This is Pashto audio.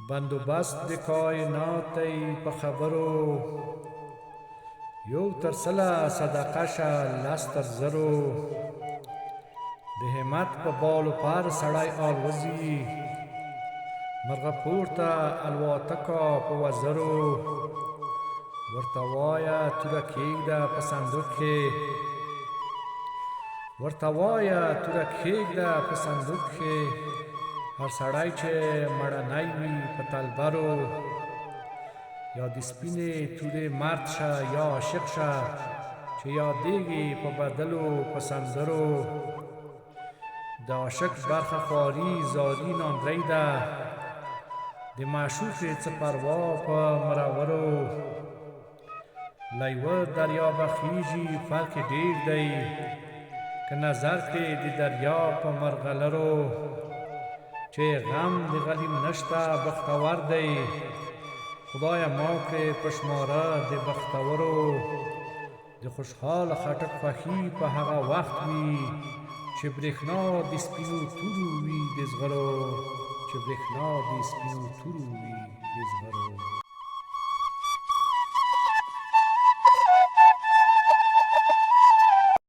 بندوبست د کائنات ای په خبرو یو تر سله صدقه شه لس تر زرو د همت په بالو پر سړی الوزي مرغه پورته الوتکه په وزرو ورته وایه توره کښېږده په صندوق کې په صندوق کې هر سړی چې مړنی وي په تلبرو یا د سپینې تورې مرد شه یا عاشق شه چې یادېږي په بدلو په سندرو د عاشق برخه خواري زاري ناندرۍ ده د معشوقې څه پروا په مرورو له یوه دریابه خیژي فرق ډېر دی که نظر کړې د دریاب په مرغلرو چې غم د غلیم نشته بختور دی خدایه ما کړې په شماره د بختورو د خوشحاله خټک خوښي په هغه وخت وي چې برېښنا د سپینو تورو وي د زغرو